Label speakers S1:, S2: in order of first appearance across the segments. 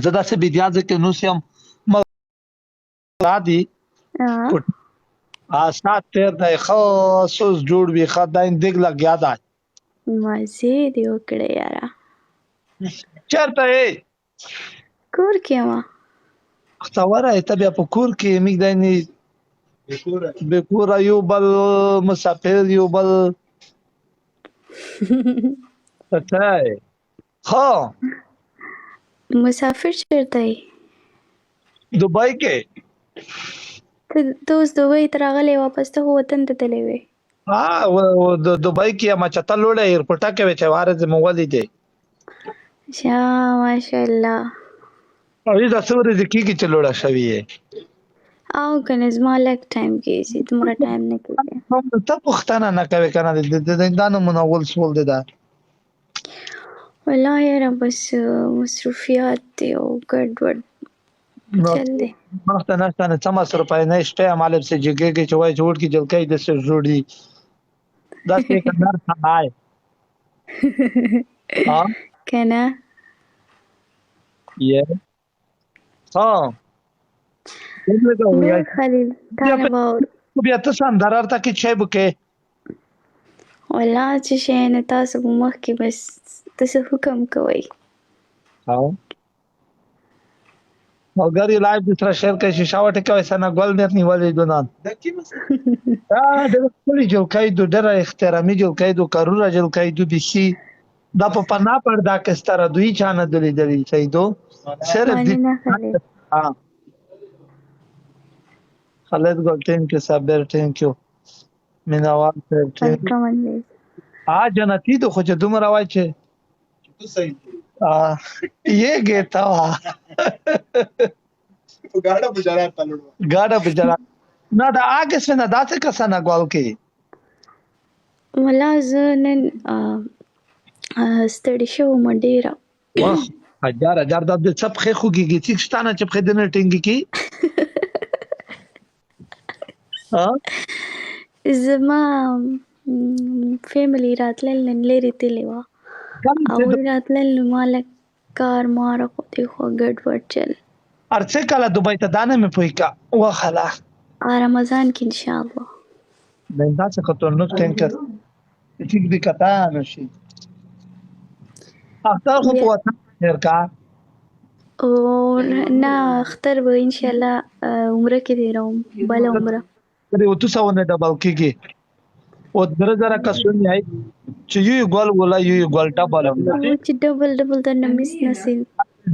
S1: زه داسې بېدیازه کې نوس یم دي ساعت تېر دی ښه سوس جوړ وي ښه دا دیګ لګیا دی
S2: مزې دې وکړې یاره
S1: چېرته یې
S2: کور کې یم
S1: اختوره ته بیا په کور کې موږ دی نه بې کوره یو بل مسافر یو بل ته ښه
S2: مسافر چېرته یې
S1: دبۍ کې
S2: ته اوس دبۍ ته راغلی واپس ته خو وطن ته تللی وې
S1: د دبۍ کې یم چته لوړی ایرپورټه کې وې چې وارې زه مو ولیدې
S2: شه ماشاءالله
S1: او دا څه ورځې کېږي چې لوړه شوې یې
S2: او کنه زما لږ ټایم کېږي دومره ټایم نه کېږي
S1: ته پوښتنه نه کوې که نه دا نمونه ول سول دی دا
S2: والله یاره بس مصروفیات دی او ګډوډ چل دی
S1: مخته نشته نه څه مصروفه نه شته معلم سے جګې کې چې وایي جوړ کې جلکۍ داسې جوړي داسې یې کندهار سړی
S2: که نه خلیل تا نه به
S1: بیا ته سندره ورته کې چای بوکې
S2: والله چې شی نه تاسو په مخکې بس تاسو حکم کوئ
S1: ملګري لایو دوسرا شیر کې شیشه وټکوي سنه ګل مې نیولې دونان دا د خپل جلکۍ دو ډېر احترامي جلکۍ دو کارونه جلکۍ دو بشي دا په پنا پردا کې ستاره دوی چانه دلی دلی سیدو صرف دې خالد ګل ټینک یو صابر ټینک یو میناوال ټینک جنتی دو خو چې دومره وای چې تو صحیح ये गेता गाड़ा बजारा ना دا आगे से ना दाते कसा ना गोल की
S2: मला नन ستړي شو مډیرا
S1: هزار د څپ خې خوږي چې ستانه چې خې دنه ټینګي کی
S2: زما فیملی راتلل نن لري تللی وا او راتلل مالک کار ماره خو دی خو ګډوډ چل
S1: ارڅه کله دوبۍ ته دانه مې پوي کا وخلا
S2: رمضان کې ان شاء الله
S1: دا څه خطر نو ټینکر ټیک دی کتا نشي اختر خو په وطن خیر کا
S2: او نه اختر به ان شاء الله عمره کې دی راوم بل عمره
S1: کله او تاسو نه ډبل کېږي او درزره کسونه یې چې یو ګول ولا یو ګول ډبل
S2: چې ډبل د نمیس نصیب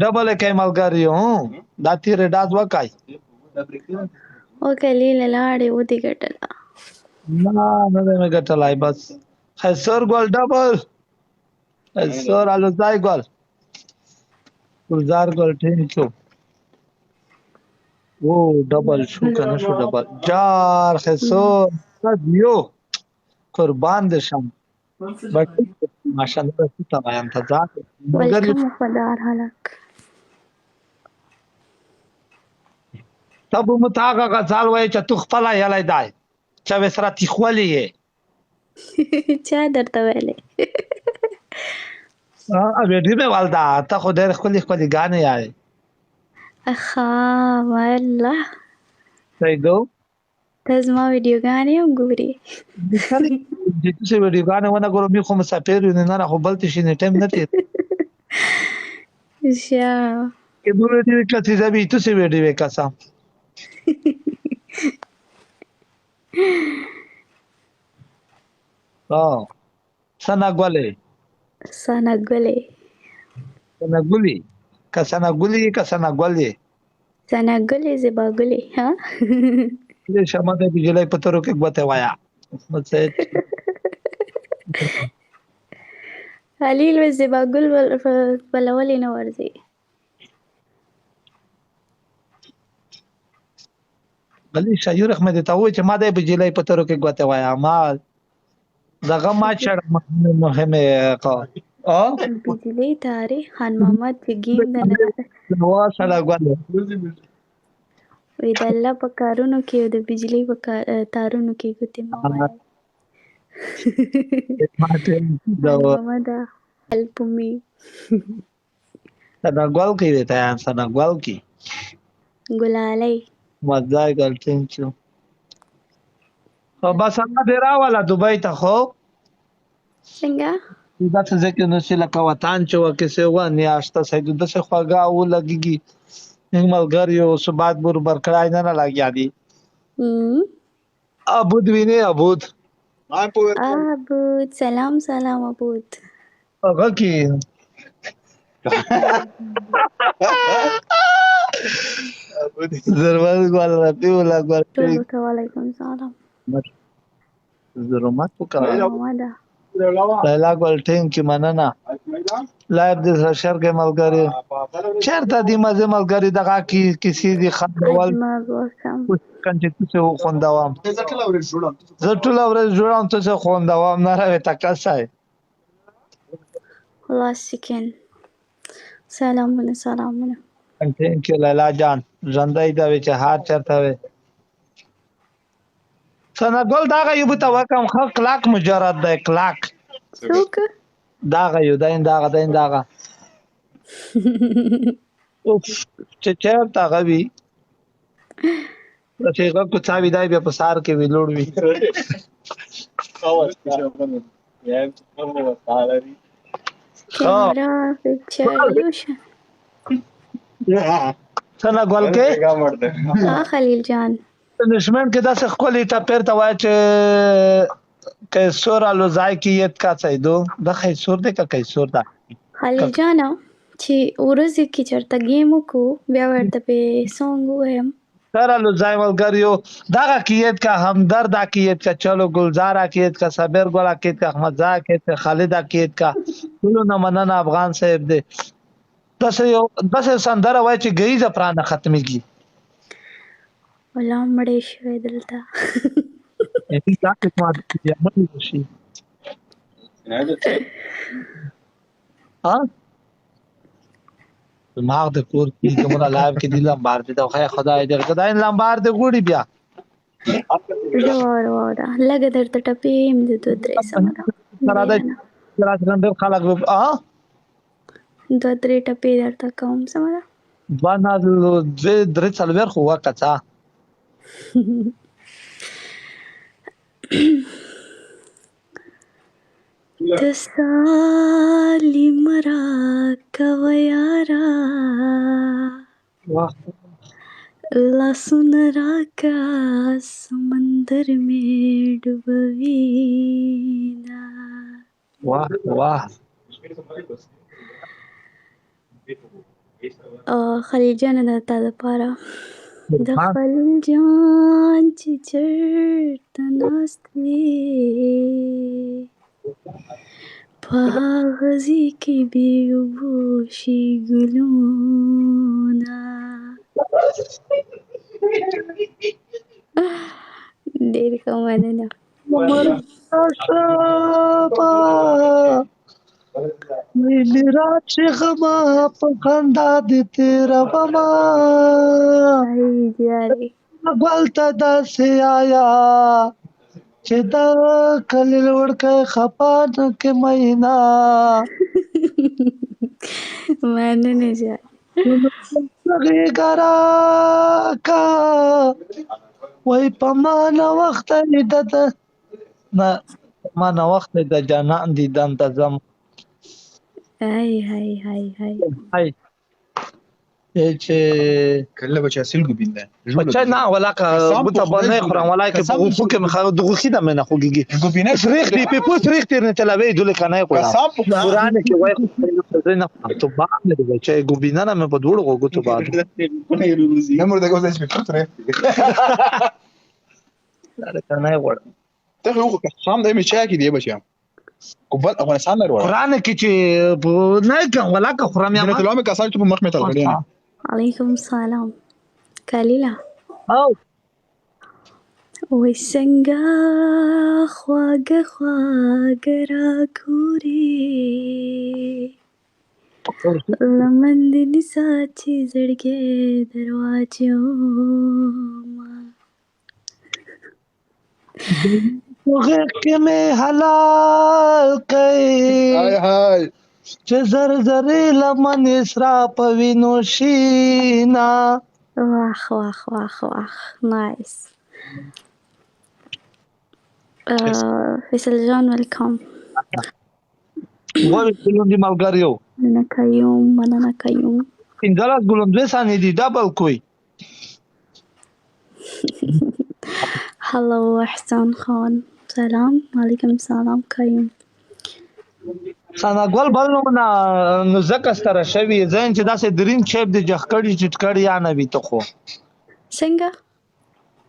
S1: ډبل کې ملګری هو دا تیر داز وکای
S2: او کلی لاړې و دي ګټلا
S1: نه مې ګټلای بس خسر ګول ډبل خسر الو ځای ګول ګلزار ګول ټینکو او ډبل شو کنه شو ډبل جار خسر دیو قربان دې شم ماشاءالله ته وایم ته ځات
S2: مگر مفدار حالک
S1: تب متاګه غزال وای چې تو خپل یلای دای چې وسره تخولې
S2: چا درته ویلې
S1: دې مې والدا ته خو ډېر خپل غانې یای
S2: اخا والله
S1: سیدو
S2: ته زما ویډیوګانې هم ګورې
S1: چې تاسو ویډیوګانې ونه ګورئ مې خو مسافر یو نه خو بل تشي نه ټایم نه تیر
S2: شه
S1: کې دوی دې کله چې زبې تاسو ویډیو وکاسا سناګولې زباګولې ها دې شمه د بجلی په تورو کې غوته وایا
S2: خلیل و زباګل بلولې نه ورځي
S1: غلی شایور احمد ته وای چې ما د بجلی په تورو کې غوته وایا ما دغه ما چړ مهمه کا
S2: بجلی تاریخ خان محمد فګین د
S1: نو سره غوړل
S2: وی د الله په کارونو کې د بجلی په تارونو کې ګوتې ماته دا هلپ می
S1: سنګول کې وته یا سنګول کې
S2: ګلالۍ
S1: مزای ګلټین چې خو بس هغه دی راواله دوبۍ ته خو
S2: څنګه
S1: دا څه ځکه نو چې لکه وطن چې وکه سه و نه اشته سید د څه خواګه او لګيږي ملګری او ثبات برابر کړای نه لګیا دي ابود ویني ابود
S2: ابود سلام ابود
S1: هغه کې زرمل ګول راته ولا ګول
S2: وعلیکم السلام
S1: زرمات وکړه
S2: ماده
S1: لیلا ګول ټینګ کی مننه لایب د شر کې ملګری چیرته دی مزه ملګری دغه کی کسی دی خندول
S2: ما وسم
S1: کنه څه خوندوام زه ټول ورځ جوړم ته څه خوندوام نه راوي تکاسای
S2: خلاص سکن سلامونه
S1: ټینګ کی لیلا جان ژوندۍ دا چې هار چرته وي سنګول دا یو ته وکم خو کلاک مجرد دی کلاک
S2: څوک
S1: دا یو دین دا اوف چې چرته غوي چې هغه کو څاوي دی بیا په سار کې ویلوړ وی
S2: کیمرا پکچر یوشن
S1: سنګول کې
S2: خلیل جان
S1: نشمن کې داسې خولي ته پیر ته وای چې کیسور الوزای کیت کا چایدو د خیسور د کا کیسور دا
S2: خلیل جان چې ورځ کې چرته گیم کو بیا ورته په سونګ وایم
S1: سر الوزای ملګریو دا کیت کا همدرد کیت کا چلو گلزار کیت کا صبر ګل کیت کا احمد زا کیت کا خالد کیت کا ټول نه مننه افغان صاحب دې داسې سندره وای چې گئی زپرانه ختميږي
S2: ولا مړې شوې دلته
S1: دې تاسو ما دې امر شي ها دماغ د کور کې کومه لایو کې دي لمبار دي خدای خدای لمبار دې ګوړي بیا
S2: واره لګ درته ټپې دې دوه درې سمره
S1: راځنده خلک
S2: دوه درې ټپې درته کوم سمره
S1: باندې درې څلور خو وکړه
S2: تسالی مرا کویارا لاسون راکا سمندر میں ڈوبوینا
S1: واہ
S2: خلیل جان د تا لپاره د خلیل جان چې چرته ناست وي په غزي کې بې اوبو شي ګلونه ډېر ښه مننه
S1: ویلی رات چې غما په خندا دې تیره وما ګل ته داسې آیا چې دا کلیل وړکه خپا نه کې مینا
S2: مننه جان
S1: غیګرا کا وای په ما نه وخت دې نه ما نه وخت د جنان دي دم تزم
S2: هاي
S1: چې
S3: کله بچا سیل ګوبینده
S1: بچا نه ولا کا بوته باندې خورم ولا کې په غوفو کې مخه دغه خیده منه خوګيږي
S3: ګوبینه
S1: فریخ دی په پوس فریخ تیر نه تلوي دله کنه کولا قران کې وای نه ته باندې دی چې ګوبینه نه په دوړو غوته بعد
S3: نه مرده کوزه چې فکر
S1: دا کنه وړ
S3: ته یو قسم دې مچا کې دی بچا قبل افغانستان لرو
S1: قران کې چې نه کوم ولا کا خرم یا
S3: ته لومه کاسه ته مخ متل غړي
S2: علیکم السلام کلیلا
S1: او
S2: وای څنګه خواږه را ګوري لمن دې نسا چې زړګې دروازه ما
S1: وغه کې مې حلال کړي
S3: هاي
S1: چې زر زرې لمن اسراف وینو شینا.
S2: واخ واخ واخ واخ نایس. فیصل جان ویلکم.
S1: وای ګلون دی ملګریو
S2: مننه کوم.
S1: پنځلس ګلون 2 ثانیې دي ډبل کوي.
S2: هلو احسان خان. سلام علیکم. سلام کوم.
S1: ثنا ګل بل نو زکه ستره شوی زین چې داسې درین چیپ دی جخکړی چټکړی یا نه وي ته خو
S2: څنګه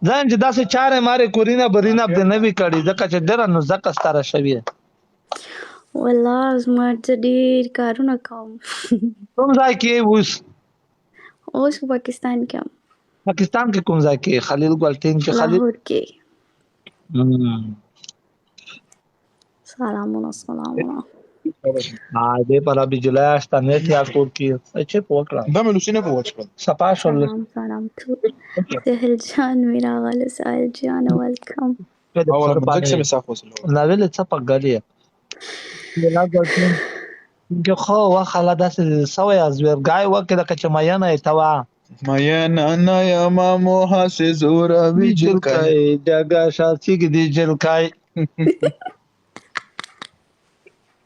S1: زین چې داسې چاره ماره کورینا برینا د نوی کړي ځکه چې ډیر نو زکه ستره شوی.
S2: والله زما ډېر کارونه کوم.
S1: کوم ځای کې
S2: اوس پاکستان کې یم.
S1: پاکستان کې کوم ځای کې خلیل ګلټین کې خلیل
S2: لاهور کې. سلامونه
S1: دې پر ابي جولای شته نت یا کور کې چې پوکړه
S3: دا مې لوسینه په وچ کړ
S1: صفا شول.
S2: سلام سهل جان میرا غل سهل جان ویلکم.
S3: اول مدرک سے مساف وصل
S1: لا ویل څه پګړی لا ګلټین کې خو واخله داسې سوې از ورګای وکړه چې ماینه ایتوا
S3: ماین انا یا مامو حس زورا ویجل کای
S1: دغه شاسي کې دی جل کای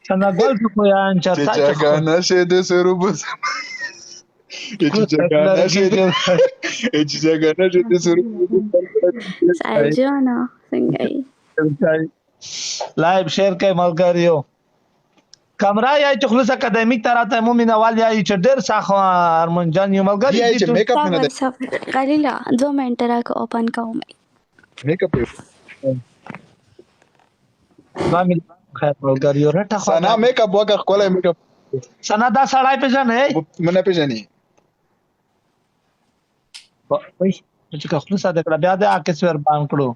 S1: څنګه ګل په یان چا
S3: چې نشه د سروبس چې نشه د سروبس
S2: سهل جان څنګه یې
S1: لایو شیر کوي ملګریو کمرا یا چې خلص اکیډمیک تراته مومن اول یا چې ډیر ساخو ارمن جان یو ملګری
S3: یا چې میک اپ نه ده
S2: غلیلا 2 منټه راک اوپن کوم.
S3: میک اپ
S1: مامي خیر ملګریو رټه خو
S3: سنا میک اپ وکړه کولای میک اپ
S1: سنا دا سړای پیژنې
S3: منه پیژنې
S1: وای چې خلص د کړه بیا د اکس ور باندې کړو